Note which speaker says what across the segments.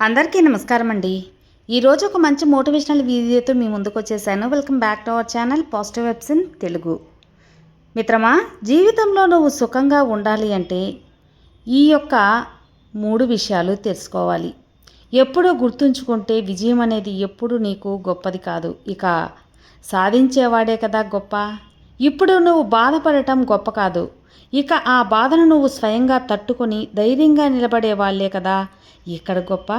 Speaker 1: అందరికీ నమస్కారం అండి. ఈరోజు ఒక మంచి మోటివేషనల్ వీడియోతో మీ ముందుకు వచ్చేసాను. Welcome back to our channel positive webs in Telugu. మిత్రమా, జీవితంలో నువ్వు సుఖంగా ఉండాలి అంటే ఈ యొక్క 3 విషయాలు తెలుసుకోవాలి. ఎప్పుడూ గుర్తుంచుకుంటే విజయం అనేది ఎప్పుడు నీకు గొప్పది కాదు, ఇక సాధించేవాడే కదా గొప్ప. ఇప్పుడు నువ్వు బాధపడటం గొప్ప కాదు, ఇక ఆ బాధను నువ్వు స్వయంగా తట్టుకొని ధైర్యంగా నిలబడే వాళ్ళే కదా ఇక్కడ గొప్ప.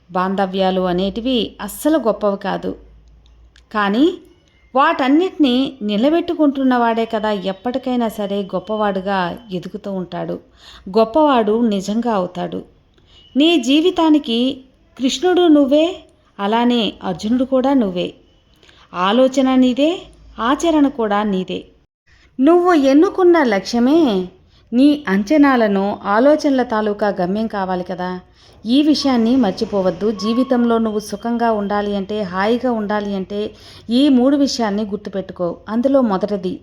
Speaker 1: బాంధవ్యాలు అనేటివి అస్సలు గొప్పవి కాదు, కానీ వాటన్నిటినీ నిలబెట్టుకుంటున్నవాడే కదా ఎప్పటికైనా సరే గొప్పవాడుగా ఎదుగుతూ ఉంటాడు, గొప్పవాడు నిజంగా అవుతాడు. నీ జీవితానికి కృష్ణుడు నువ్వే, అలానే అర్జునుడు కూడా నువ్వే. ఆలోచన నీదే, ఆచరణ కూడా నీదే. నువ్వు ఎన్నుకున్న లక్ష్యమే నీ అంచనాలను, ఆలోచనల తాలూకా గమ్యం కావాలి కదా. ఈ విషయాన్ని మర్చిపోవద్దు. జీవితంలో నువ్వు సుఖంగా ఉండాలి అంటే, హాయిగా ఉండాలి అంటే ఈ 3 విషయాల్ని గుర్తుపెట్టుకో. అందులో మొదటిది,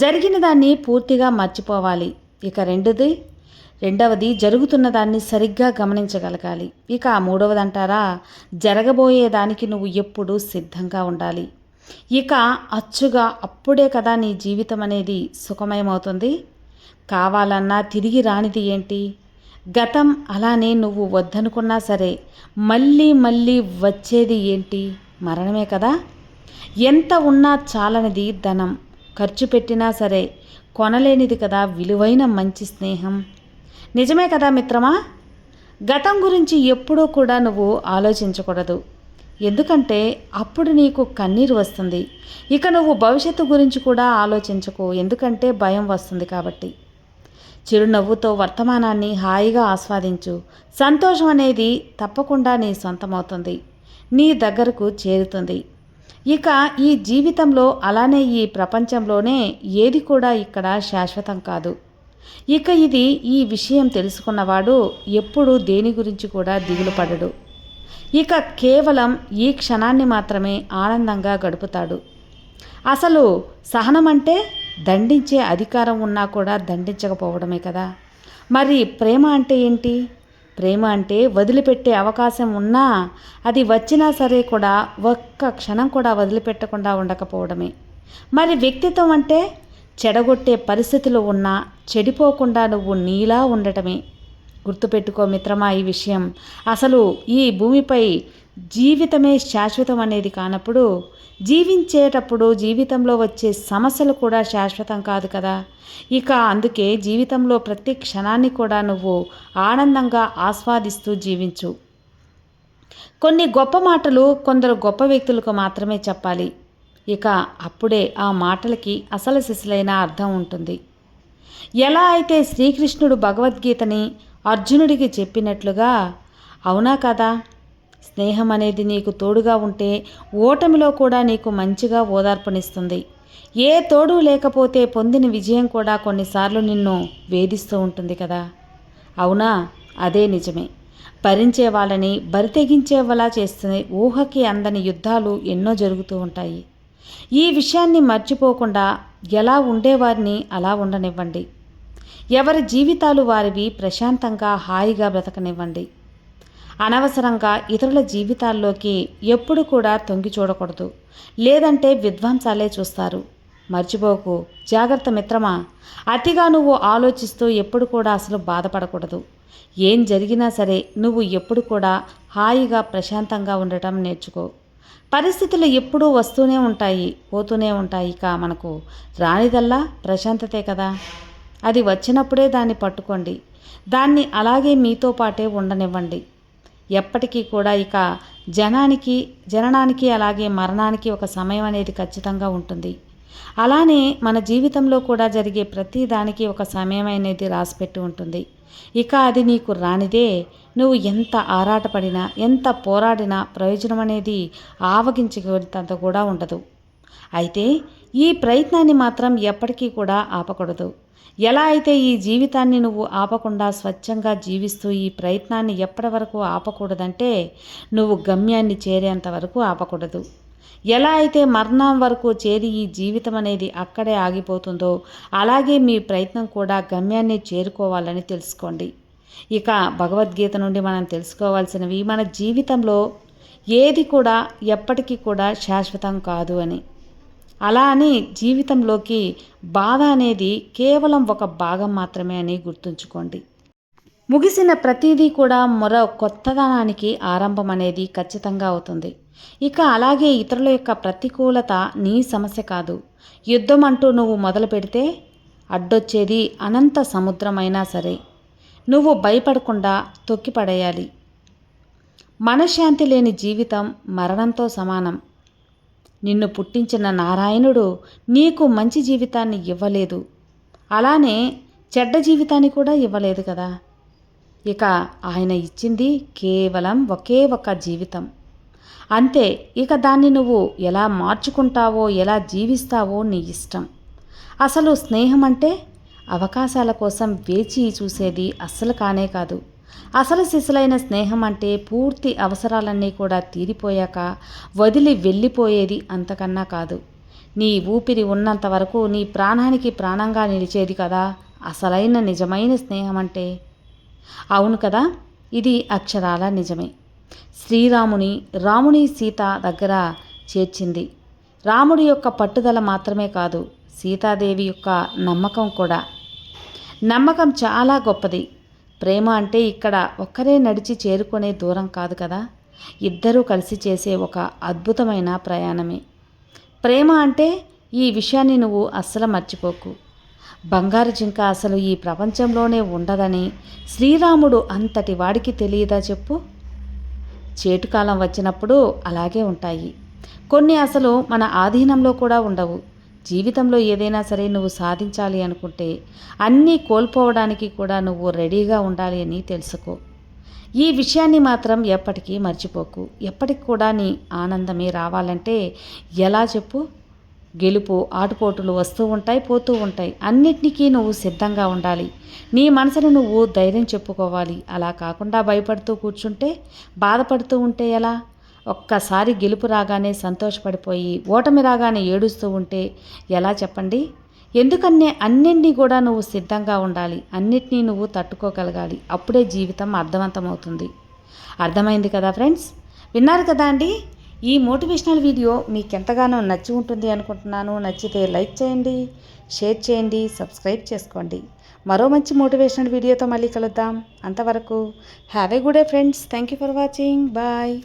Speaker 1: జరిగిన దాన్ని పూర్తిగా మర్చిపోవాలి. ఇక రెండవది జరుగుతున్న దాన్ని సరిగ్గా గమనించగలగాలి. ఇక మూడవది అంటారా, జరగబోయేదానికి నువ్వు ఎప్పుడూ సిద్ధంగా ఉండాలి. ఇక అచ్చుగా అప్పుడే కదా నీ జీవితం అనేది సుఖమయమవుతుంది. కావాలన్నా తిరిగి రానిది ఏంటి? గతం. అలానే నువ్వు వద్దనుకున్నా సరే మళ్ళీ మళ్ళీ వచ్చేది ఏంటి? మరణమే కదా. ఎంత ఉన్నా చాలనిది ధనం, ఖర్చు పెట్టినా సరే కొనలేనిది కదా విలువైన మంచి స్నేహం. నిజమే కదా మిత్రమా. గతం గురించి ఎప్పుడూ కూడా నువ్వు ఆలోచించకూడదు, ఎందుకంటే అప్పుడు నీకు కన్నీరు వస్తుంది. ఇక నువ్వు భవిష్యత్తు గురించి కూడా ఆలోచించకు, ఎందుకంటే భయం వస్తుంది కాబట్టి. చిరునవ్వుతో వర్తమానాన్ని హాయిగా ఆస్వాదించు. సంతోషం అనేది తప్పకుండా నీ సొంతమవుతుంది, నీ దగ్గరకు చేరుతుంది. ఇక ఈ జీవితంలో, అలానే ఈ ప్రపంచంలోనే ఏది కూడా ఇక్కడ శాశ్వతం కాదు. ఇక ఈ విషయం తెలుసుకున్నవాడు ఎప్పుడూ దేని గురించి కూడా దిగులు పడడు. ఇక కేవలం ఈ క్షణాన్ని మాత్రమే ఆనందంగా గడుపుతాడు. అసలు సహనం అంటే దండించే అధికారం ఉన్నా కూడా దండించకపోవడమే కదా. మరి ప్రేమ అంటే ఏంటి? ప్రేమ అంటే వదిలిపెట్టే అవకాశం ఉన్నా, అది వచ్చినా సరే కూడా ఒక్క క్షణం కూడా వదిలిపెట్టకుండా ఉండకపోవడమే. మరి వ్యక్తిత్వం అంటే చెడగొట్టే పరిస్థితులు ఉన్నా చెడిపోకుండా నువ్వు నీలా ఉండటమే. గుర్తుపెట్టుకో మిత్రమా ఈ విషయం. అసలు ఈ భూమిపై జీవితమే శాశ్వతం అనేది కానప్పుడు, జీవించేటప్పుడు జీవితంలో వచ్చే సమస్యలు కూడా శాశ్వతం కాదు కదా. ఇక అందుకే జీవితంలో ప్రతి క్షణాన్ని కూడా నువ్వు ఆనందంగా ఆస్వాదిస్తూ జీవించు. కొన్ని గొప్ప మాటలు కొందరు గొప్ప వ్యక్తులకు మాత్రమే చెప్పాలి. ఇక అప్పుడే ఆ మాటలకి అసలు సిసలైన అర్థం ఉంటుంది. ఎలా అయితే శ్రీకృష్ణుడు భగవద్గీతని అర్జునుడికి చెప్పినట్లుగా, అవునా కదా, స్నేహం అనేది నీకు తోడుగా ఉంటే ఓటమిలో కూడా నీకు మంచిగా ఓదార్పునిస్తుంది. ఏ తోడు లేకపోతే పొందిన విజయం కూడా కొన్నిసార్లు నిన్ను వేధిస్తూ ఉంటుంది కదా. అవునా, అదే నిజమే. భరించే వాళ్ళని బరితెగించేవలా చేస్తుంది. ఊహకి అందని యుద్ధాలు ఎన్నో జరుగుతూ ఉంటాయి. ఈ విషయాన్ని మర్చిపోకుండా ఎలా ఉండేవారిని అలా ఉండనివ్వండి. ఎవరి జీవితాలు వారివి, ప్రశాంతంగా హాయిగా బ్రతకనివ్వండి. అనవసరంగా ఇతరుల జీవితాల్లోకి ఎప్పుడు కూడా తొంగి చూడకూడదు, లేదంటే విధ్వంసాలే చూస్తారు. మర్చిపోకు, జాగ్రత్త మిత్రమా. అతిగా నువ్వు ఆలోచిస్తూ ఎప్పుడు కూడా అసలు బాధపడకూడదు. ఏం జరిగినా సరే నువ్వు ఎప్పుడు కూడా హాయిగా ప్రశాంతంగా ఉండటం నేర్చుకో. పరిస్థితులు ఎప్పుడూ వస్తూనే ఉంటాయి, పోతూనే ఉంటాయి. ఇక మనకు రానిదల్లా ప్రశాంతతే కదా. అది వచ్చినప్పుడే దాన్ని పట్టుకోండి, దాన్ని మీతో పాటే ఉండనివ్వండి. ఎప్పటికీ కూడా ఇక జననానికి అలాగే మరణానికి ఒక సమయం అనేది ఖచ్చితంగా ఉంటుంది. అలానే మన జీవితంలో కూడా జరిగే ప్రతి దానికి ఒక సమయం అనేది రాసిపెట్టి ఉంటుంది. ఇక అది నీకు రానిదే నువ్వు ఎంత ఆరాటపడినా, ఎంత పోరాడినా ప్రయోజనం అనేది ఆవగించగలిగినంత కూడా ఉండదు. అయితే ఈ ప్రయత్నాన్ని మాత్రం ఎప్పటికీ కూడా ఆపకూడదు. ఎలా అయితే ఈ జీవితాన్ని నువ్వు ఆపకుండా స్వచ్ఛంగా జీవిస్తూ ఈ ప్రయత్నాన్ని ఎప్పటి వరకు ఆపకూడదంటే, నువ్వు గమ్యాన్ని చేరేంత వరకు ఆపకూడదు. ఎలా అయితే మరణం వరకు చేరి ఈ జీవితం అనేది అక్కడే ఆగిపోతుందో, అలాగే మీ ప్రయత్నం కూడా గమ్యాన్ని చేరుకోవాలని తెలుసుకోండి. ఇక భగవద్గీత నుండి మనం తెలుసుకోవాల్సినవి, మన జీవితంలో ఏది కూడా ఎప్పటికీ కూడా శాశ్వతం కాదు అని. అలా అని జీవితంలోకి బాధ అనేది కేవలం ఒక భాగం మాత్రమే అని గుర్తుంచుకోండి. ముగిసిన ప్రతిదీ కూడా మరో కొత్తదనానికి ఆరంభం అనేది ఖచ్చితంగా అవుతుంది. ఇక అలాగే ఇతరుల యొక్క ప్రతికూలత నీ సమస్య కాదు. యుద్ధం అంటూ నువ్వు మొదలు పెడితే అడ్డొచ్చేది అనంత సముద్రమైనా సరే నువ్వు భయపడకుండా తొక్కిపడేయాలి. మనశ్శాంతి లేని జీవితం మరణంతో సమానం. నిన్ను పుట్టించిన నారాయణుడు నీకు మంచి జీవితాన్ని ఇవ్వలేదు, అలానే చెడ్డ జీవితాన్ని కూడా ఇవ్వలేదు కదా. ఇక ఆయన ఇచ్చింది కేవలం ఒకే ఒక జీవితం అంతే. ఇక దాన్ని నువ్వు ఎలా మార్చుకుంటావో, ఎలా జీవిస్తావో నీ ఇష్టం. అసలు స్నేహం అంటే అవకాశాల కోసం వేచి చూసేది అస్సలు కానే కాదు. అసలు సిసలైన స్నేహం అంటే పూర్తి అవసరాలన్నీ కూడా తీరిపోయాక వదిలి వెళ్ళిపోయేది, అంతకన్నా కాదు. నీ ఊపిరి ఉన్నంత వరకు నీ ప్రాణానికి ప్రాణంగా నిలిచేది కదా అసలైన నిజమైన స్నేహం అంటే. అవును కదా, ఇది అక్షరాల నిజమే. రాముని సీత దగ్గర చేర్చింది రాముడి యొక్క పట్టుదల మాత్రమే కాదు, సీతాదేవి యొక్క నమ్మకం కూడా. నమ్మకం చాలా గొప్పది. ప్రేమ అంటే ఇక్కడ ఒక్కరే నడిచి చేరుకునే దూరం కాదు కదా, ఇద్దరూ కలిసి చేసే ఒక అద్భుతమైన ప్రయాణమే. ప్రేమ అంటే ఈ విషయాన్ని నువ్వు అస్సలు మర్చిపోకు. బంగారు జింక అసలు ఈ ప్రపంచంలోనే ఉండదని శ్రీరాముడు అంతటి వాడికి తెలియదా చెప్పు. చేటుకాలం వచ్చినప్పుడు అలాగే ఉంటాయి. కొన్ని అసలు మన ఆధీనంలో కూడా ఉండవు. జీవితంలో ఏదైనా సరే నువ్వు సాధించాలి అనుకుంటే అన్నీ కోల్పోవడానికి కూడా నువ్వు రెడీగా ఉండాలి అని తెలుసుకో. ఈ విషయాన్ని మాత్రం ఎప్పటికీ మర్చిపోకు. ఎప్పటికి కూడా నీ ఆనందమే రావాలంటే ఎలా చెప్పు. గెలుపు ఆటుపోటులు వస్తూ ఉంటాయి, పోతూ ఉంటాయి. అన్నిటికీ నువ్వు సిద్ధంగా ఉండాలి. నీ మనసును నువ్వు ధైర్యం చెప్పుకోవాలి. అలా కాకుండా భయపడుతూ కూర్చుంటే, బాధపడుతూ ఉంటే ఎలా? ఒక్కసారి గెలుపు రాగానే సంతోషపడిపోయి ఓటమి రాగానే ఏడుస్తూ ఉంటే ఎలా చెప్పండి? ఎందుకనే అన్నింటినీ కూడా నువ్వు సిద్ధంగా ఉండాలి. అన్నిటినీ నువ్వు తట్టుకోగలగాలి. అప్పుడే జీవితం అర్థవంతమవుతుంది. అర్థమైంది కదా ఫ్రెండ్స్? విన్నారు కదా అండి. ఈ మోటివేషనల్ వీడియో మీకు ఎంతగానో నచ్చి ఉంటుంది అనుకుంటున్నాను. నచ్చితే లైక్ చేయండి, షేర్ చేయండి, సబ్స్క్రైబ్ చేసుకోండి. మరో మంచి మోటివేషనల్ వీడియోతో మళ్ళీ కలుద్దాం. అంతవరకు have a good day friends. Thank you for watching. Bye.